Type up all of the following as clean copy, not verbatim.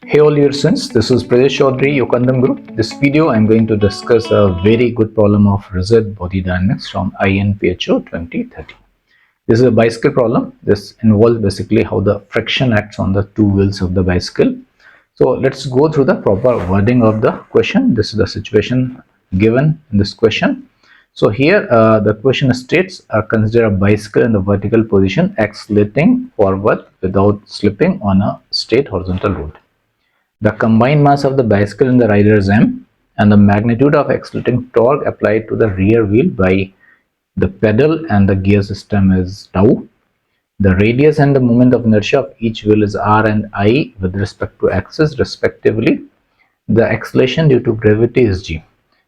Hey all dear students, this is Pradesh Chaudhary, Yokandam Group. This video I am going to discuss a very good problem of rigid body dynamics from INPHO 2030. This is a bicycle problem. This involves basically how the friction acts on the two wheels of the bicycle. So let's go through the proper wording of the question. This is the situation given in this question. So here the question states, consider a bicycle in the vertical position accelerating forward without slipping on a straight horizontal road. The combined mass of the bicycle and the rider is m, and the magnitude of accelerating torque applied to the rear wheel by the pedal and the gear system is tau. The radius and the moment of inertia of each wheel is r and I with respect to axis respectively. The acceleration due to gravity is g.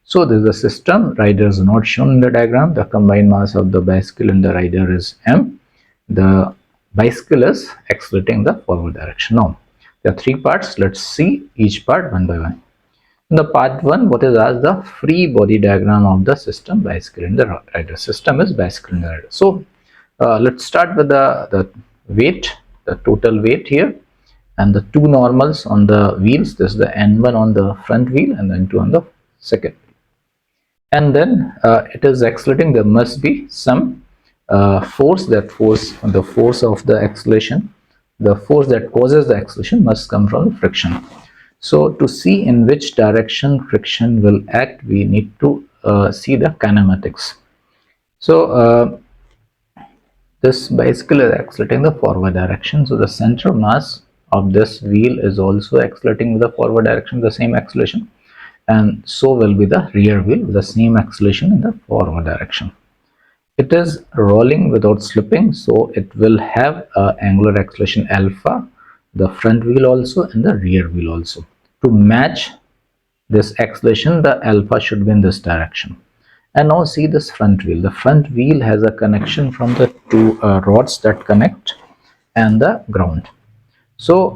So this is the system. Rider is not shown in the diagram. The combined mass of the bicycle and the rider is m. The bicycle is accelerating the forward direction. Now there are three parts. Let's see each part one by one. In the part 1, what is asked? The free body diagram of the system bicycle and the rider. System is bicycle and the rider. So let's start with the weight, the total weight here, and the two normals on the wheels. This is the N1 on the front wheel and the N2 on the second. And then it is accelerating. There must be some force. That force, the force of the acceleration, the force that causes the acceleration must come from the friction. So to see in which direction friction will act, we need to see the kinematics. So this bicycle is accelerating the forward direction. So the center mass of this wheel is also accelerating with the forward direction, the same acceleration, and so will be the rear wheel with the same acceleration in the forward direction. It is rolling without slipping, so it will have angular acceleration alpha, the front wheel also and the rear wheel also. To match this acceleration, the alpha should be in this direction. And now see this front wheel. The front wheel has a connection from the two rods that connect and the ground. So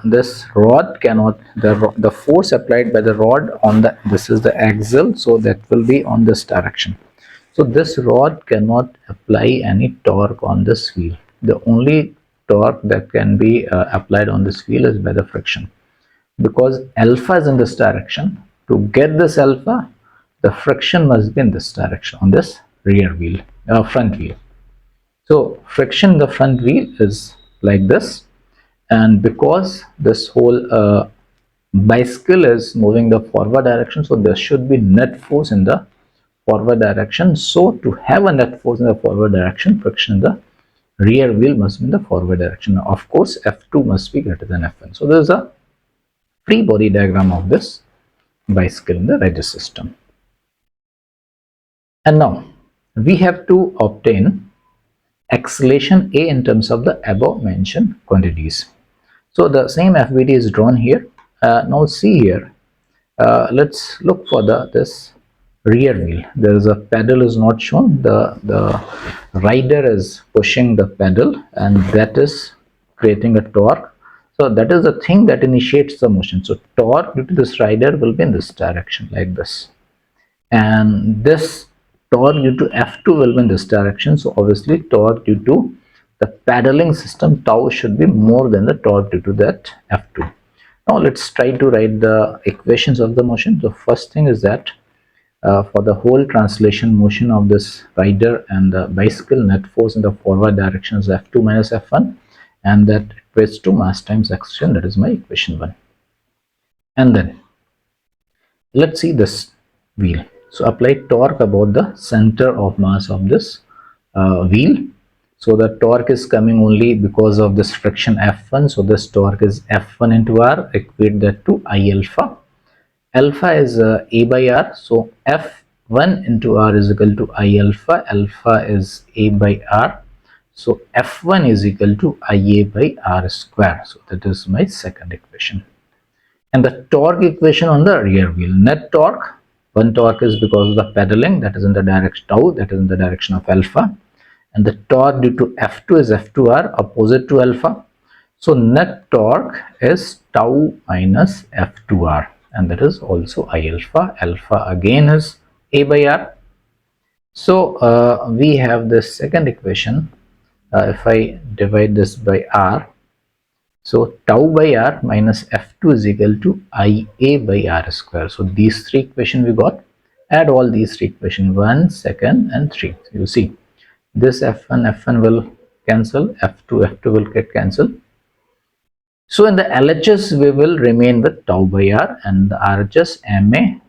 this rod cannot, the force applied by the rod on the, this is the axle, so that will be on this direction. So this rod cannot apply any torque on this wheel. The only torque that can be applied on this wheel is by the friction. Because alpha is in this direction, to get this alpha, the friction must be in this direction on this rear wheel, front wheel. So friction in the front wheel is like this, and because this whole bicycle is moving the forward direction, so there should be net force in the forward direction. So to have a net force in the forward direction, friction in the rear wheel must be in the forward direction. Now, of course, F2 must be greater than F1. So there is a free body diagram of this bicycle in the rider system. And now we have to obtain acceleration A in terms of the above mentioned quantities. So the same FBD is drawn here. Now see here, let's look for this rear wheel. There is a pedal is not shown. The rider is pushing the pedal and that is creating a torque. So that is the thing that initiates the motion. So torque due to this rider will be in this direction like this, and this torque due to F2 will be in this direction. So obviously torque due to the pedaling system tau should be more than the torque due to that F2. Now let's try to write the equations of the motion. The first thing is that for the whole translation motion of this rider and the bicycle, net force in the forward direction is F2 minus F1, and that equates to mass times acceleration. That is my equation 1. And then let's see this wheel. So apply torque about the center of mass of this wheel. So the torque is coming only because of this friction F1. So this torque is F1 into R. Equate that to I alpha. Alpha is A by R. So F1 into R is equal to I alpha. Alpha is A by R. So F1 is equal to IA by R square. So that is my second equation. And the torque equation on the rear wheel. Net torque. One torque is because of the pedaling, that is in the direction tau, that is in the direction of alpha. And the torque due to F2 is F2R, opposite to alpha. So net torque is tau minus F2R, and that is also I alpha. Alpha again is A by R. So we have this second equation. If I divide this by R, So tau by r minus f2 is equal to ia by r square. So these three equations we got. Add all these three equations, 1, 2nd and 3. You see this f1 will cancel, f2 will get cancelled. So in the LHS we will remain with tau by r, and the RHS ma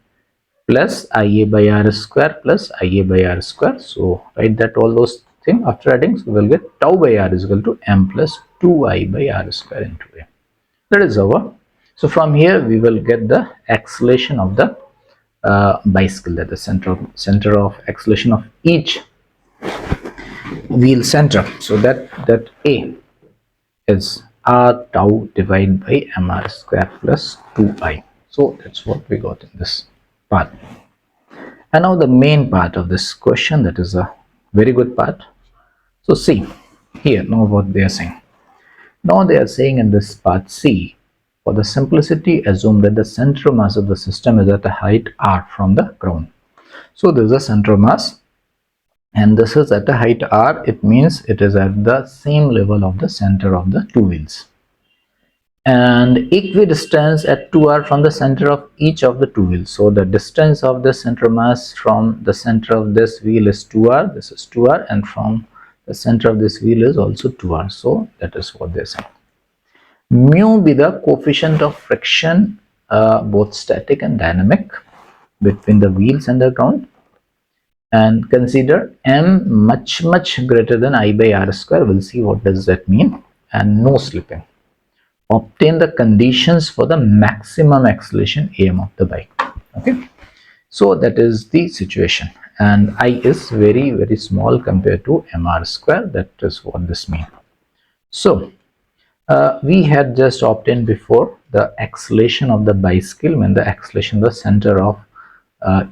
plus ia by r square plus ia by r square. So write that all those things after adding, so we will get tau by r is equal to m plus 2i by r square into a. That is over. So from here we will get the acceleration of the bicycle, that is center of acceleration of each wheel center. So that a is r tau divided by mr square plus 2i. So that's what we got in this part. And now the main part of this question, that is a very good part. So see here now what they are saying. Now they are saying in this part C, for the simplicity, assume that the center of mass of the system is at a height r from the ground. So this is a center of mass and this is at a height r. It means it is at the same level of the center of the two wheels, and equidistance at 2r from the center of each of the two wheels. So the distance of the center mass from the center of this wheel is 2r, this is 2r, and from the center of this wheel is also 2r. So that is what they are saying. Mu be the coefficient of friction, both static and dynamic, between the wheels and the ground, and consider m much greater than I by r square. We'll see what does that mean, and no slipping. Obtain the conditions for the maximum acceleration am of the bike. Okay, so that is the situation, and I is very small compared to mr square. That is what this means. So we had just obtained before the acceleration of the bicycle, when the acceleration the center of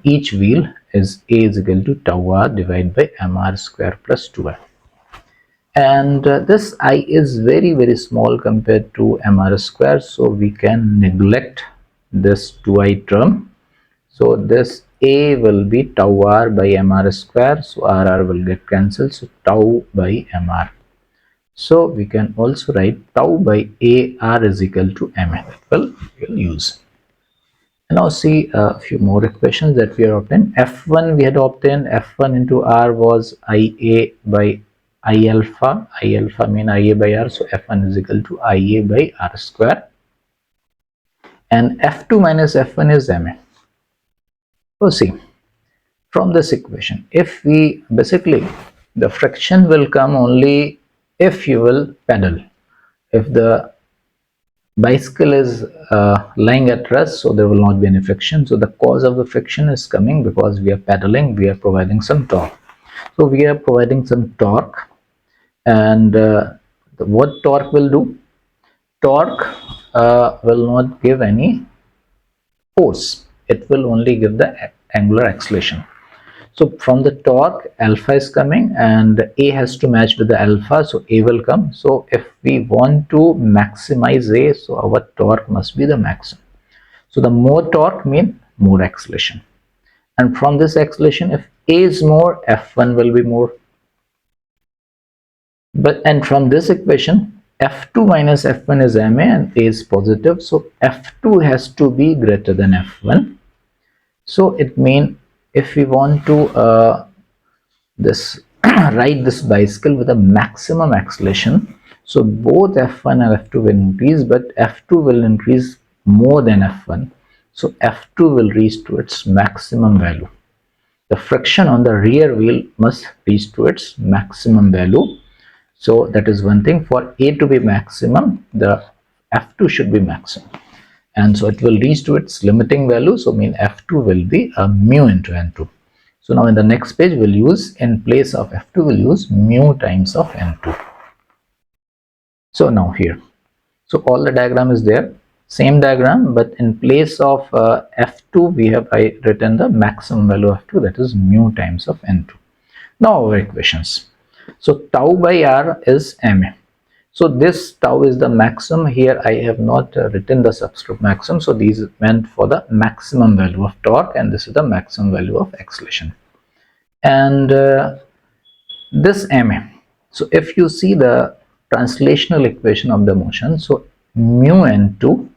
each wheel is a is equal to tau r divided by mr square plus 2r. And this I is very small compared to mr square, so we can neglect this 2i term. So this a will be tau r by mr square, so r will get cancelled, so tau by mr. So we can also write tau by a r is equal to ma. That we'll use. Now see a few more equations that we are obtained. F1 we had obtained, F1 into R was IA by I alpha. I alpha mean IA by R, so F1 is equal to IA by R square. And F2 minus F1 is MA. So see, from this equation, if we basically, the friction will come only if you will pedal. If the bicycle is lying at rest, so there will not be any friction. So the cause of the friction is coming because we are pedaling, we are providing some torque. So we are providing some torque, and what torque will do? Torque will not give any force, it will only give the angular acceleration. So from the torque, alpha is coming and a has to match with the alpha, so a will come. So if we want to maximize a, so our torque must be the maximum. So the more torque means more acceleration, and from this acceleration, if a is more, f1 will be more. And from this equation, f2 minus f1 is ma and a is positive, so f2 has to be greater than f1. So it means if we want to this ride this bicycle with a maximum acceleration, so both f1 and f2 will increase, but f2 will increase more than f1, so f2 will reach to its maximum value. The friction on the rear wheel must reach to its maximum value. So that is one thing. For a to be maximum, the f2 should be maximum, and so it will reach to its limiting value, so mean f2 will be a mu into n2. So now in the next page, we'll use, in place of f2, we'll use mu times of n2. So now here, so all the diagram is there, same diagram, but in place of f2, we have written the maximum value of f2, that is mu times of n2. Now our equations. So tau by r is ma. So this tau is the maximum. Here I have not written the subscript maximum, so these meant for the maximum value of torque, and this is the maximum value of acceleration. And this ma. So if you see the translational equation of the motion, so mu n2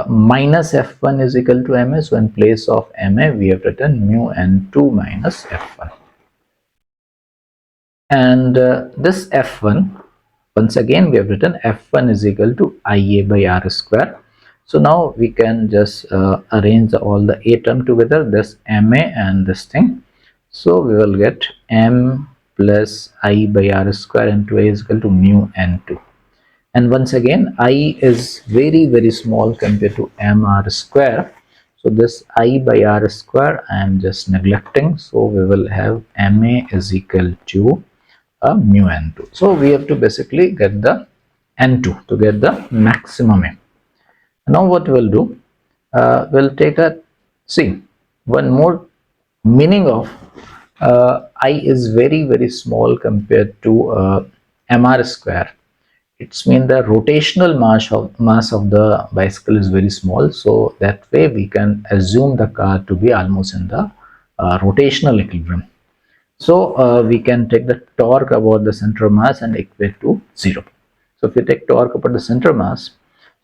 minus f1 is equal to ma. So in place of ma, we have written mu n2 minus f1. And this f1, once again we have written f1 is equal to ia by r square. So now we can just arrange all the a term together, this ma and this thing. So we will get m plus I by r square into a is equal to mu n2. And once again I is very small compared to mr square. So this I by r square I am just neglecting. So we will have ma is equal to mu n2. So we have to basically get the n2 to get the maximum m. Now what we'll do, we'll take a, see, one more meaning of I is very small compared to mr square. It's mean the rotational mass of the bicycle is very small, so that way we can assume the car to be almost in the rotational equilibrium. So we can take the torque about the center of mass and equate to 0. So if you take torque about the center of mass,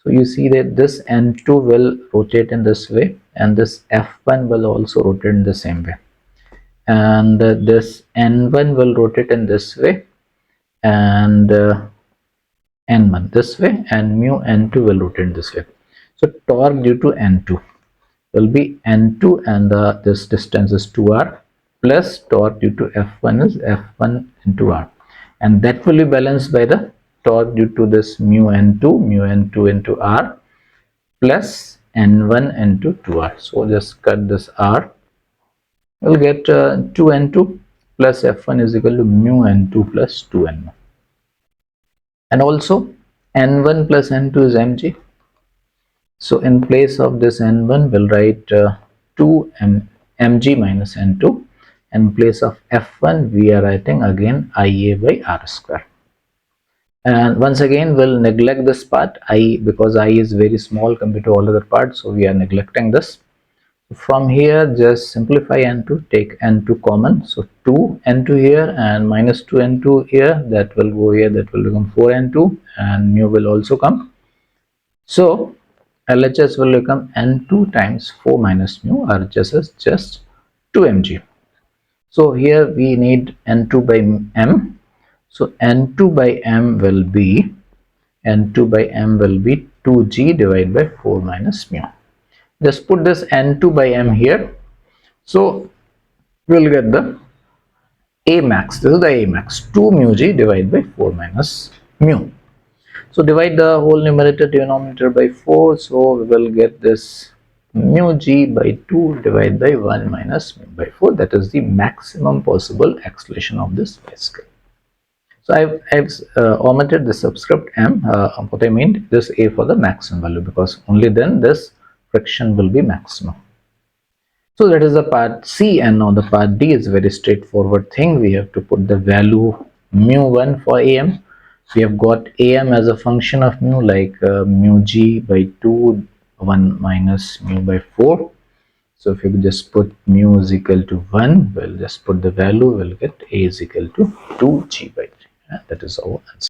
so you see that this n2 will rotate in this way and this f1 will also rotate in the same way, and this n1 will rotate in this way, and n1 this way, and mu n2 will rotate this way. So torque due to n2 will be n2, and this distance is 2r, plus torque due to f1 is f1 into r, and that will be balanced by the torque due to this mu n2 into r plus n1 into 2r. So just cut this r, we'll get 2n2 plus f1 is equal to mu n2 plus 2n1. And also n1 plus n2 is mg. So in place of this n1, we'll write 2 mg minus n2. In place of f1, we are writing again ia by r square. And once again, we'll neglect this part I, because I is very small compared to all other parts, so we are neglecting this. From here, just simplify n2, take n2 common, so 2 n2 here and minus 2 n2 here, that will go here, that will become 4 n2, and mu will also come. So LHS will become n2 times 4 minus mu. RHS is just 2 mg. So here we need n2 by m. So n2 by m will be 2g divided by 4 minus mu. Just put this n2 by m here. So we'll get the a max. This is the a max, 2 mu g divided by 4 minus mu. So divide the whole numerator denominator by 4. So we will get this mu g by 2 divided by 1 minus mu by 4. That is the maximum possible acceleration of this bicycle. So I've omitted the subscript m. What I mean, this a for the maximum value, because only then this friction will be maximum. So that is the part C, and now the part D is a very straightforward thing. We have to put the value mu1 for am. We have got am as a function of mu, like mu g by 2, 1 minus mu by 4. So if you just put mu is equal to 1, we'll just put the value, we'll get a is equal to 2g by 3. That is our answer.